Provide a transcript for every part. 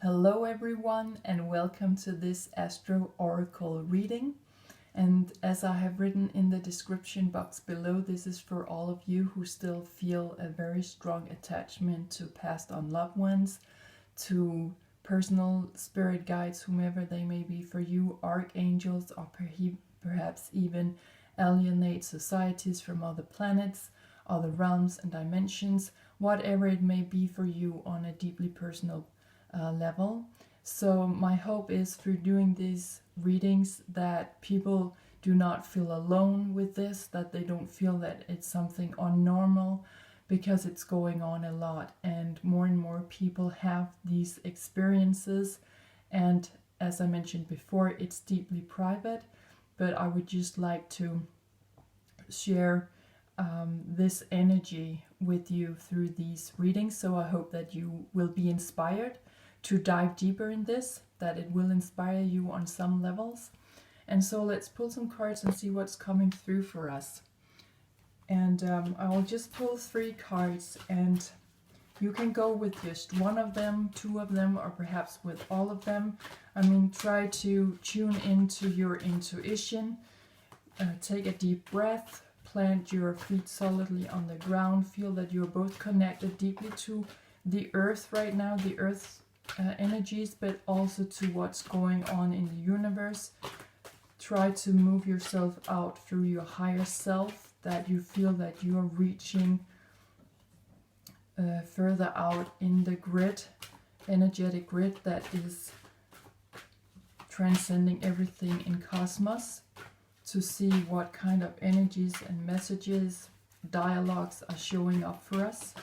Hello everyone and welcome to this Astro Oracle reading. And as I have written in the description box below, this is for all of you who still feel a very strong attachment to passed on loved ones, to personal spirit guides, whomever they may be for you, archangels, or perhaps even alienate societies from other planets, other realms and dimensions, whatever it may be for you on a deeply personal level. So my hope is through doing these readings that people do not feel alone with this, that they don't feel that it's something unnormal, because it's going on a lot and more people have these experiences. And as I mentioned before, it's deeply private, but I would just like to share this energy with you through these readings. So I hope that you will be inspired to dive deeper in this, that it will inspire you on some levels. And so let's pull some cards and see what's coming through for us. And I will just pull 3 cards, and you can go with just one of them, 2 of them, or perhaps with all of them. I mean, try to tune into your intuition, take a deep breath, plant your feet solidly on the ground, feel that you're both connected deeply to the earth right now, the earth's energies, but also to what's going on in the universe. Try to move yourself out through your higher self, that you feel that you are reaching further out in the grid, energetic grid that is transcending everything in cosmos, to see what kind of energies and messages, dialogues are showing up for us.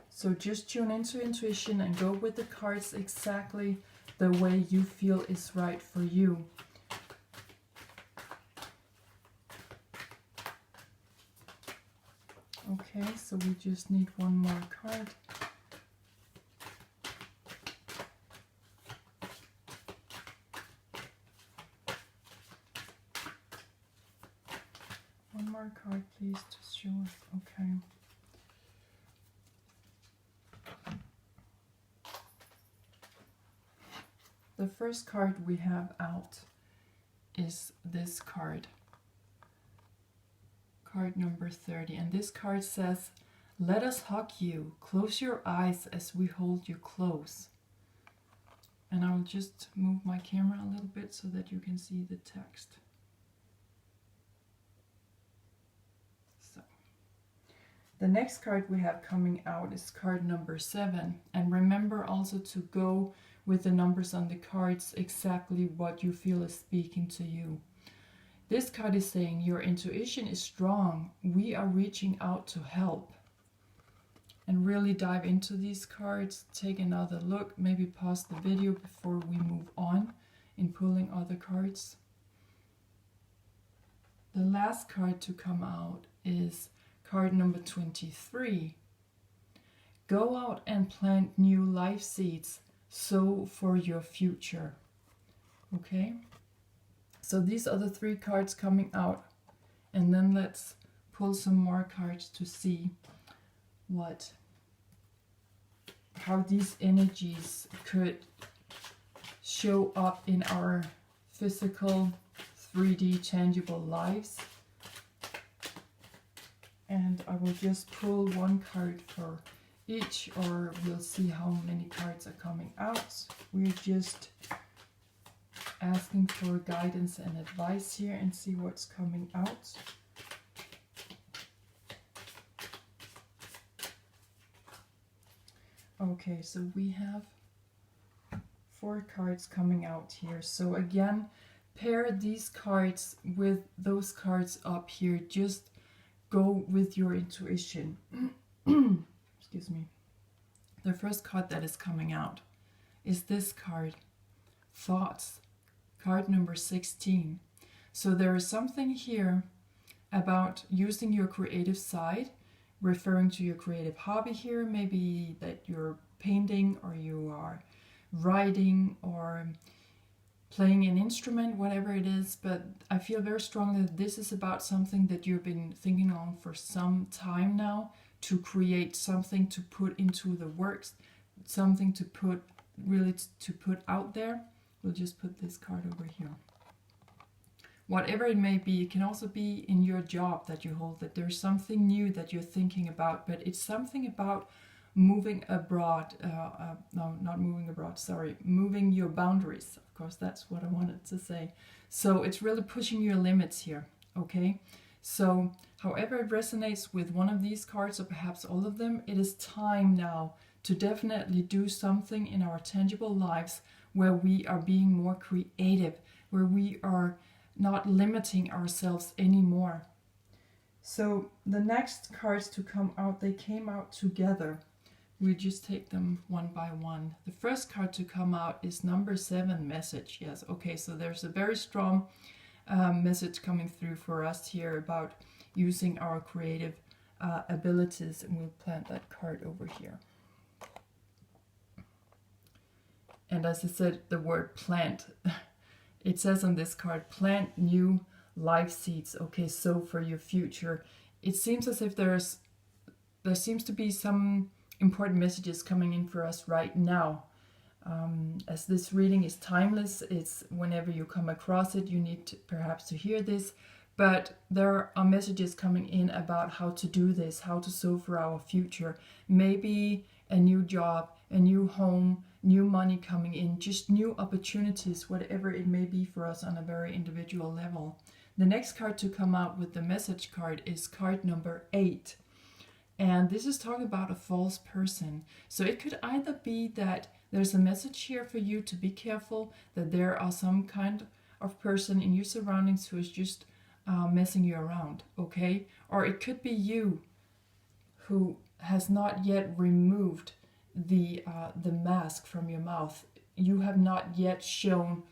So just tune into intuition and go with the cards exactly the way you feel is right for you. Okay, so we just need one more card. One more card, please, to show us. Okay. The first card we have out is this card. Card number 30. And this card says, "Let us hug you. Close your eyes as we hold you close." And I will just move my camera a little bit so that you can see the text. So, the next card we have coming out is card number 7. And remember also to go with the numbers on the cards exactly what you feel is speaking to you. This card is saying your intuition is strong. We are reaching out to help. And really dive into these cards. Take another look. Maybe pause the video before we move on in pulling other cards. The last card to come out is card number 23. Go out and plant new life seeds. Sow for your future. Okay, so these are the 3 cards coming out, and then let's pull some more cards to see how these energies could show up in our physical 3D tangible lives. And I will just pull one card for each, or we'll see how many cards are coming out. We're just asking for guidance and advice here and see what's coming out. Okay, so we have 4 cards coming out here. So again, pair these cards with those cards up here. Just go with your intuition. Excuse me. The first card that is coming out is this card, Thoughts, card number 16. So there is something here about using your creative side, referring to your creative hobby here, maybe that you're painting or you are writing or playing an instrument, whatever it is. But I feel very strongly that this is about something that you've been thinking on for some time now, to create something to put into the works, something to put really to put out there. We'll just put this card over here. Whatever it may be, it can also be in your job that you hold, that there's something new that you're thinking about, but it's something about moving abroad, no, not moving abroad, sorry, moving your boundaries. Of course, that's what I wanted to say. So it's really pushing your limits here, okay? So however it resonates with one of these cards, or perhaps all of them, it is time now to definitely do something in our tangible lives where we are being more creative, where we are not limiting ourselves anymore. So the next cards to come out, they came out together. We just take them one by one. The first card to come out is number 7, message. Yes, okay, so there's a very strong message coming through for us here about using our creative abilities, and we'll plant that card over here. And as I said, the word plant, it says on this card, plant new life seeds. Okay, so for your future, it seems as if there seems to be some important messages coming in for us right now. As this reading is timeless, it's whenever you come across it, you need to, perhaps to hear this, but there are messages coming in about how to do this, how to sow for our future. Maybe a new job, a new home, new money coming in, just new opportunities, whatever it may be for us on a very individual level. The next card to come out with the message card is card number 8. And this is talking about a false person. So it could either be that there's a message here for you to be careful, that there are some kind of person in your surroundings who is just messing you around, okay? Or it could be you who has not yet removed the mask from your mouth. You have not yet shown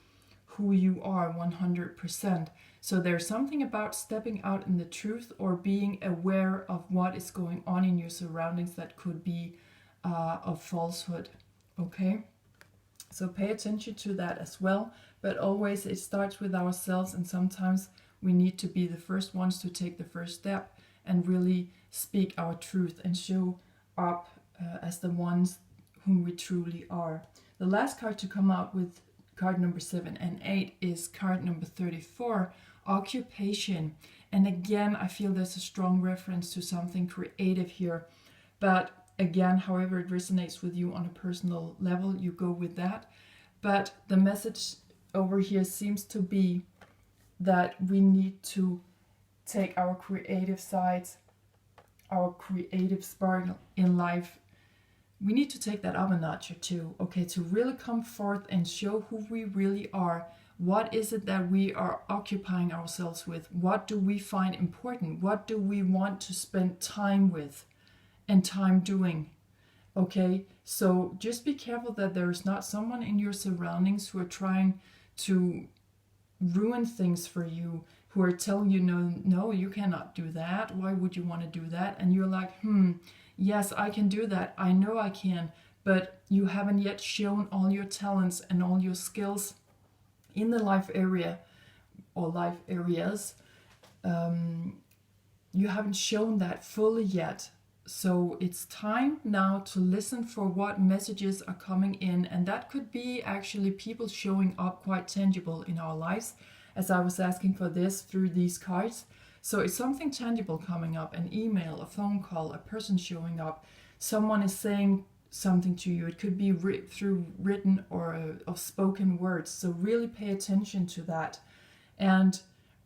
who you are 100%. So there's something about stepping out in the truth or being aware of what is going on in your surroundings that could be of falsehood, okay? So pay attention to that as well, but always it starts with ourselves, and sometimes we need to be the first ones to take the first step and really speak our truth and show up as the ones whom we truly are. The last card to come out with card number 7 and 8 is card number 34, occupation. And again, I feel there's a strong reference to something creative here, but again, however it resonates with you on a personal level, you go with that. But the message over here seems to be that we need to take our creative sides, our creative spark in life, we need to take that up a notch or two, okay, to really come forth and show who we really are. What is it that we are occupying ourselves with? What do we find important? What do we want to spend time with and time doing? Okay, so just be careful that there is not someone in your surroundings who are trying to ruin things for you, who are telling you, no, you cannot do that. Why would you want to do that? And you're like, yes, I can do that. I know I can, but you haven't yet shown all your talents and all your skills in the life area or life areas. You haven't shown that fully yet. So it's time now to listen for what messages are coming in, and that could be actually people showing up quite tangible in our lives, as I was asking for this through these cards. So it's something tangible coming up, an email, a phone call, a person showing up, someone is saying something to you. It could be through written or of spoken words. So really pay attention to that. And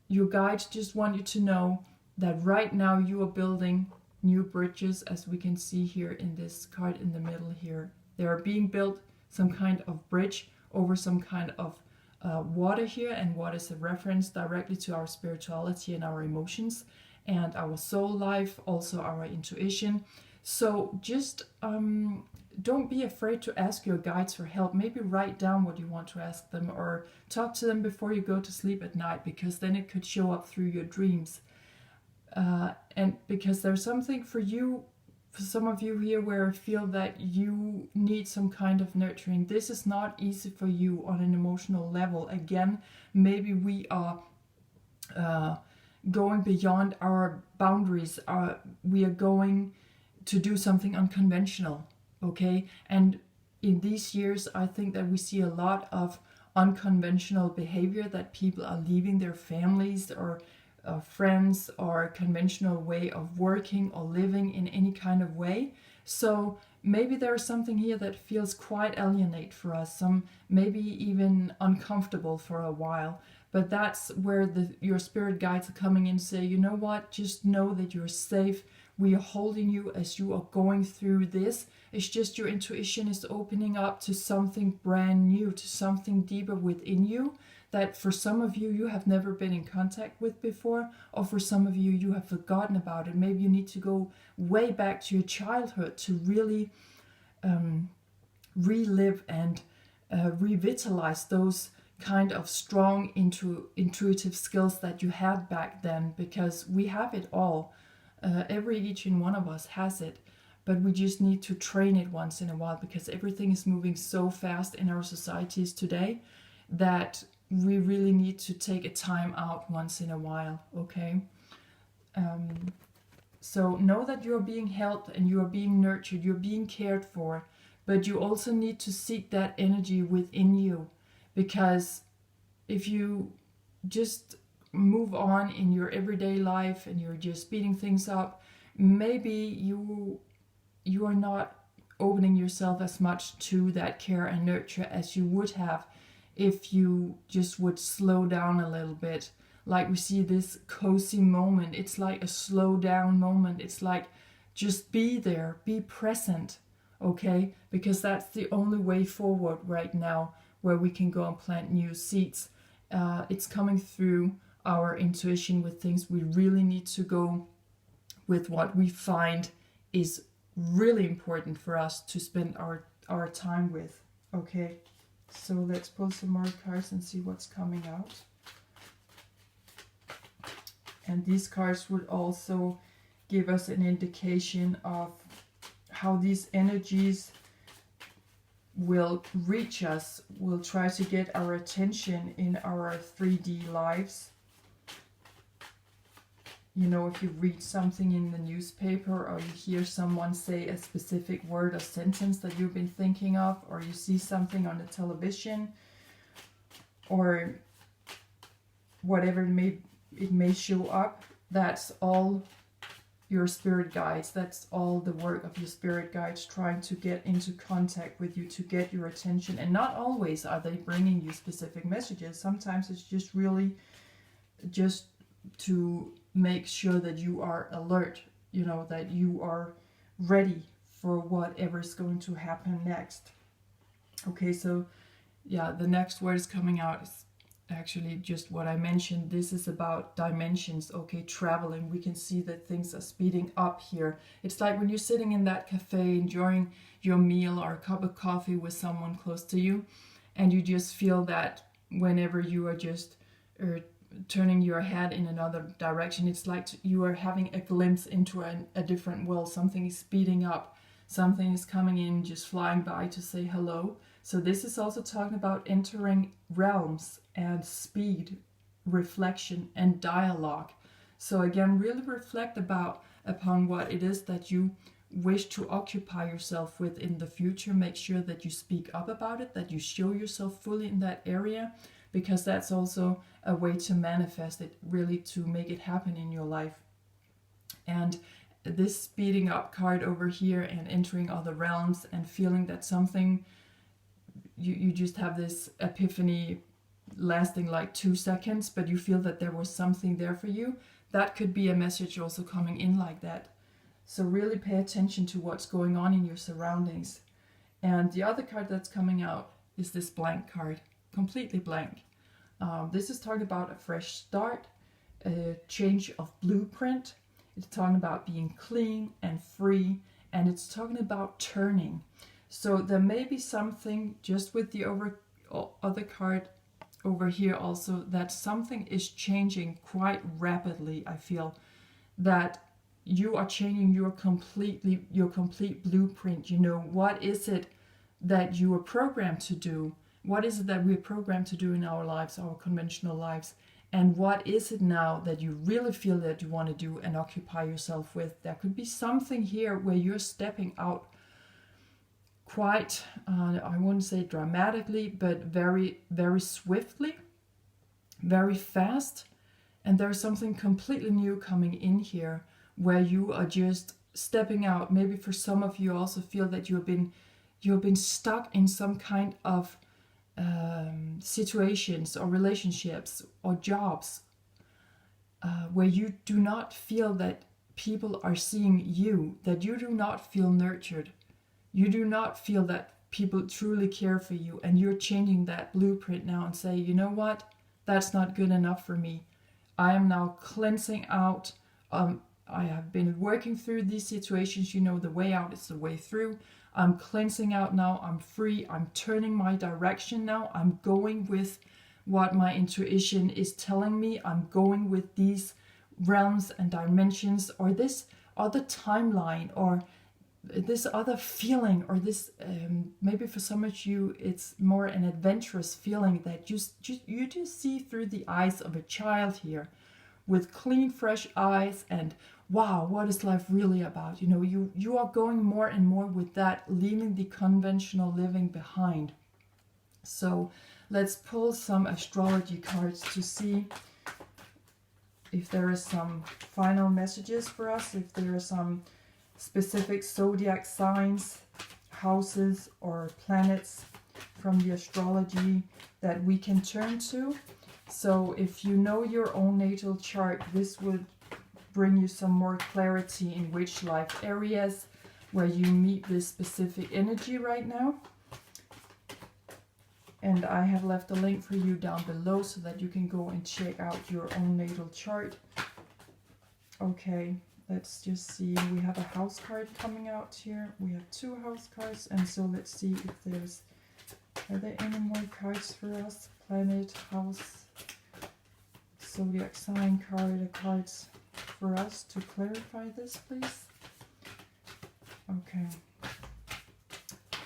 your guides just want you to know that right now you are building new bridges, as we can see here in this card in the middle here. They are being built, some kind of bridge over some kind of water here, and what is a reference directly to our spirituality and our emotions and our soul life, also our intuition. So just don't be afraid to ask your guides for help. Maybe write down what you want to ask them, or talk to them before you go to sleep at night, because then it could show up through your dreams. And because there's something for you, for some of you here, where I feel that you need some kind of nurturing. This is not easy for you on an emotional level. Again, maybe we are going beyond our boundaries. We are going to do something unconventional, okay? And in these years, I think that we see a lot of unconventional behavior, that people are leaving their families or friends or conventional way of working or living in any kind of way. So maybe there's something here that feels quite alienate for us, some maybe even uncomfortable for a while. But that's where your spirit guides are coming in and say, you know what, just know that you're safe. We are holding you as you are going through this. It's just your intuition is opening up to something brand new, to something deeper within you, that for some of you, you have never been in contact with before, or for some of you, you have forgotten about it. Maybe you need to go way back to your childhood to really relive and revitalize those kind of strong intuitive skills that you had back then, because we have it all. Each and one of us has it, but we just need to train it once in a while, because everything is moving so fast in our societies today that we really need to take a time out once in a while, okay? So know that you're being helped and you're being nurtured, you're being cared for, but you also need to seek that energy within you, because if you just move on in your everyday life and you're just speeding things up, maybe you are not opening yourself as much to that care and nurture as you would have if you just would slow down a little bit. Like we see this cozy moment, it's like a slow down moment. It's like, just be there, be present, okay? Because that's the only way forward right now, where we can go and plant new seeds. It's coming through our intuition with things we really need to go with, what we find is really important for us to spend our time with, okay? So let's pull some more cards and see what's coming out. And these cards would also give us an indication of how these energies will reach us, will try to get our attention in our 3D lives. You know, if you read something in the newspaper, or you hear someone say a specific word or sentence that you've been thinking of, or you see something on the television, or whatever it may show up, that's all your spirit guides. That's all the work of your spirit guides trying to get into contact with you, to get your attention. And not always are they bringing you specific messages. Sometimes it's just really just to make sure that you are alert, you know, that you are ready for whatever is going to happen next. Okay, so yeah, the next word is coming out is actually just what I mentioned. This is about dimensions, okay, traveling. We can see that things are speeding up here. It's like when you're sitting in that cafe enjoying your meal or a cup of coffee with someone close to you, and you just feel that whenever you are just turning your head in another direction, it's like you are having a glimpse into a different world. Something is speeding up, something is coming in, just flying by to say hello. So this is also talking about entering realms and speed, reflection and dialogue. So again, really reflect upon what it is that you wish to occupy yourself with in the future. Make sure that you speak up about it, that you show yourself fully in that area, because that's also a way to manifest it, really to make it happen in your life. And this speeding up card over here and entering other realms and feeling that something, you just have this epiphany lasting like 2 seconds, but you feel that there was something there for you. That could be a message also coming in like that. So really pay attention to what's going on in your surroundings. And the other card that's coming out is this blank card, completely blank. This is talking about a fresh start, a change of blueprint. It's talking about being clean and free, and it's talking about turning. So there may be something just with the other card over here also, that something is changing quite rapidly. I feel that you are changing your complete blueprint. You know, what is it that you are programmed to do? What is it that we're programmed to do in our lives, our conventional lives? And what is it now that you really feel that you want to do and occupy yourself with? There could be something here where you're stepping out quite, I wouldn't say dramatically, but very, very swiftly, very fast. And there's something completely new coming in here where you are just stepping out. Maybe for some of you also feel that you've been stuck in some kind of situations or relationships or jobs where you do not feel that people are seeing you, that you do not feel nurtured. You do not feel that people truly care for you, and you're changing that blueprint now and say, you know what, that's not good enough for me. I am now cleansing out. I have been working through these situations. You know, the way out is the way through. I'm cleansing out now. I'm free. I'm turning my direction now. I'm going with what my intuition is telling me. I'm going with these realms and dimensions, or this other timeline, or this other feeling, or this maybe for some of you it's more an adventurous feeling that you just see through the eyes of a child here, with clean fresh eyes, and wow, what is life really about? You know, you are going more and more with that, leaving the conventional living behind. So let's pull some astrology cards to see if there is some final messages for us, if there are some specific zodiac signs, houses, or planets from the astrology that we can turn to. So if you know your own natal chart, this would bring you some more clarity in which life areas where you meet this specific energy right now. And I have left a link for you down below so that you can go and check out your own natal chart. Okay. Let's just see, we have a house card coming out here. We have two house cards, and so let's see if are there any more cards for us? Planet, house, zodiac sign card, cards for us to clarify this, please. Okay.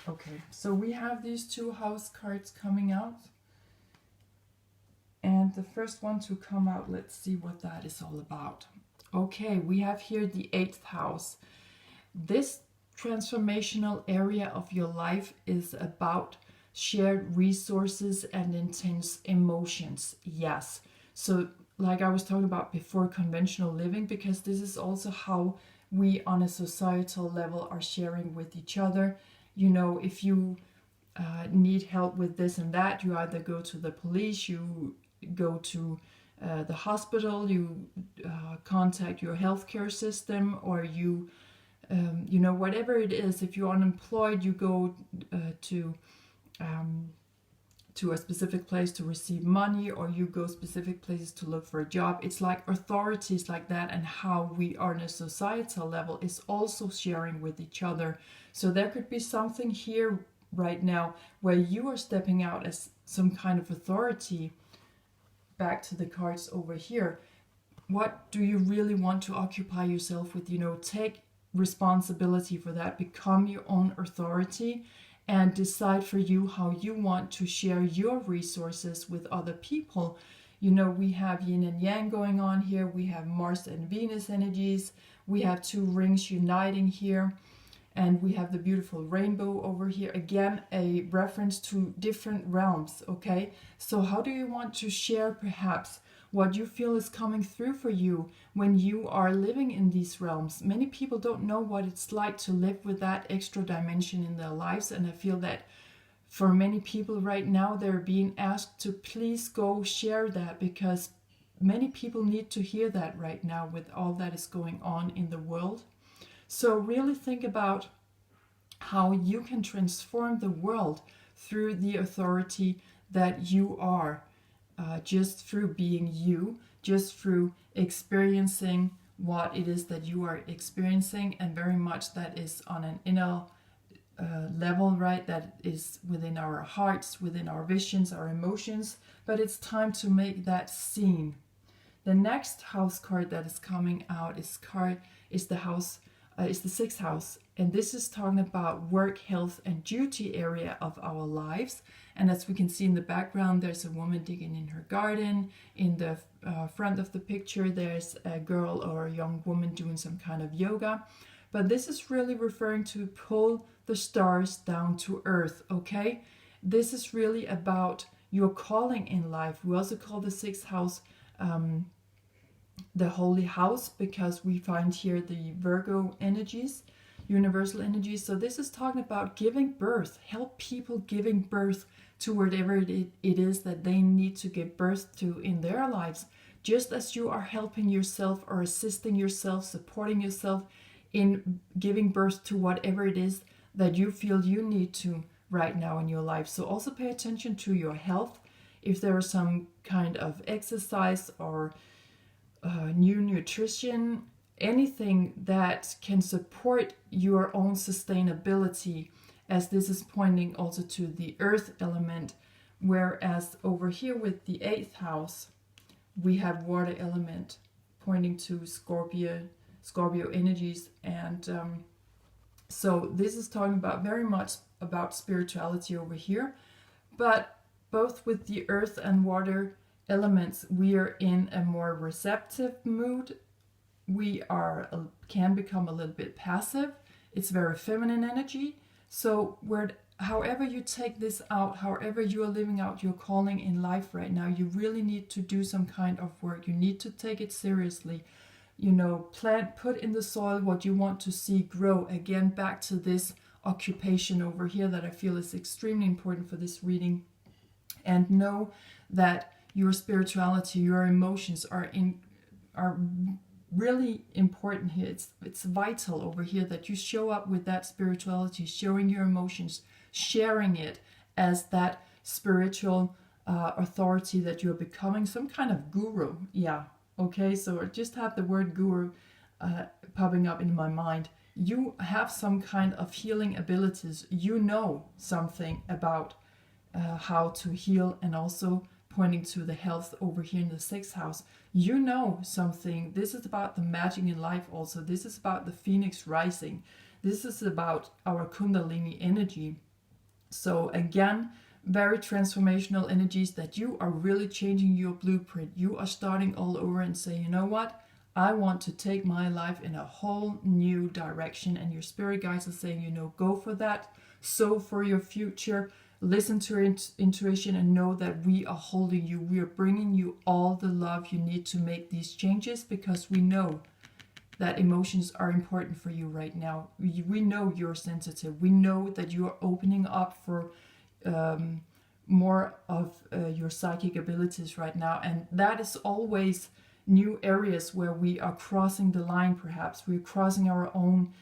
Okay, so we have these two house cards coming out. And the first one to come out, let's see what that is all about. Okay, we have here the 8th house. This transformational area of your life is about shared resources and intense emotions. Yes. So like I was talking about before, conventional living, because this is also how we on a societal level are sharing with each other. You know, if you need help with this and that, you either go to the police, you go to the hospital, you contact your healthcare system, or you know, whatever it is. If you're unemployed, you go to a specific place to receive money, or you go specific places to look for a job. It's like authorities like that, and how we are on a societal level is also sharing with each other. So there could be something here right now where you are stepping out as some kind of authority. Back to the cards over here. What do you really want to occupy yourself with? You know, take responsibility for that. Become your own authority and decide for you how you want to share your resources with other people. You know, we have yin and yang going on here. We have Mars and Venus energies. We have two rings uniting here. And we have the beautiful rainbow over here. Again, a reference to different realms, okay? So how do you want to share perhaps what you feel is coming through for you when you are living in these realms? Many people don't know what it's like to live with that extra dimension in their lives. And I feel that for many people right now, they're being asked to please go share that, because many people need to hear that right now with all that is going on in the world. So really think about how you can transform the world through the authority that you are, just through being you, just through experiencing what it is that you are experiencing, and very much that is on an inner level, right? That is within our hearts, within our visions, our emotions, but it's time to make that seen. The next house card that is coming out is the 6th house, and this is talking about work, health, and duty area of our lives. And as we can see in the background, there's a woman digging in her garden. In the front of the picture, there's a girl or a young woman doing some kind of yoga. But this is really referring to pull the stars down to earth, okay? This is really about your calling in life. We also call the sixth house the holy house, because we find here the Virgo energies, universal energies. So this is talking about giving birth, help people giving birth to whatever it is that they need to give birth to in their lives, just as you are helping yourself or assisting yourself, supporting yourself in giving birth to whatever it is that you feel you need to right now in your life. So also pay attention to your health. If there is some kind of exercise or new nutrition, anything that can support your own sustainability, as this is pointing also to the earth element, whereas over here with the 8th house we have water element pointing to Scorpio energies. And so this is talking about very much about spirituality over here, but both with the earth and water elements we are in a more receptive mood. We can become a little bit passive. It's very feminine energy. So however you take this out, however you are living out your calling in life right now, you really need to do some kind of work. You need to take it seriously. Put in the soil what you want to see grow. Again, back to this occupation over here that I feel is extremely important for this reading. And know that your spirituality, your emotions are really important here. It's vital over here that you show up with that spirituality, showing your emotions, sharing it as that spiritual authority that you're becoming, some kind of guru. Yeah, okay, so I just have the word guru popping up in my mind. You have some kind of healing abilities. You know something about how to heal, and also pointing to the health over here in the 6th house. You know something. This is about the magic in life also. This is about the phoenix rising. This is about our kundalini energy. So again, very transformational energies that you are really changing your blueprint. You are starting all over and say, you know what? I want to take my life in a whole new direction. And your spirit guides are saying, go for that. Sow for your future. Listen to your intuition and know that we are holding you. We are bringing you all the love you need to make these changes, because we know that emotions are important for you right now. We know you're sensitive. We know that you are opening up for more of your psychic abilities right now. And that is always new areas where we are crossing the line, perhaps. We're crossing our own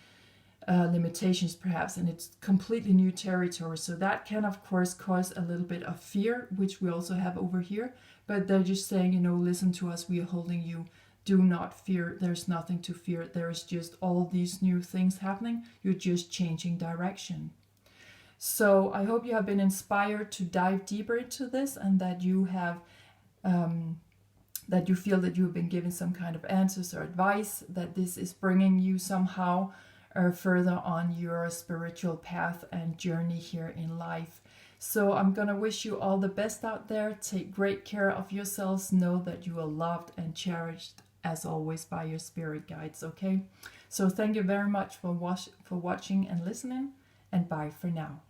limitations perhaps, and it's completely new territory. So that can of course cause a little bit of fear, which we also have over here, but they're just saying, listen to us, we are holding you, do not fear, there's nothing to fear, there's just all these new things happening, you're just changing direction. So I hope you have been inspired to dive deeper into this, and that you have that you feel that you've been given some kind of answers or advice, that this is bringing you somehow further on your spiritual path and journey here in life. So I'm gonna wish you all the best out there. Take great care of yourselves. Know that you are loved and cherished as always by your spirit guides, okay? So thank you very much for watching and listening, and bye for now.